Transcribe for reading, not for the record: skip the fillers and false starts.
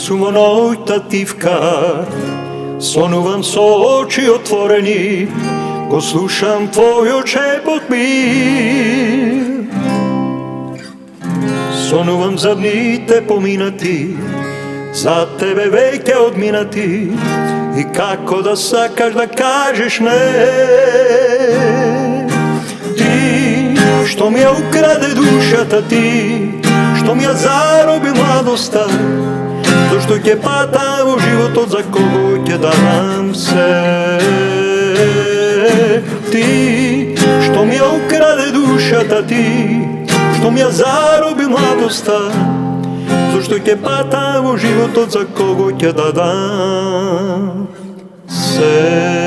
сум во ноќта тивка, сонувам со очи отворени, го слушам твојот шепот мир. Сонувам за дните поминати, за тебе веќе одминати, и како да сакаш да кажеш не. Ти, што ми ја украде душата, ти, што ми ја зароби младоста, зашто ќе патам во животот, за кого ќе дадам се. Ти, што ми ја украде душата, ти, што ми ја зароби младоста, зашто ќе патам во животот, за кого ќе дадам се.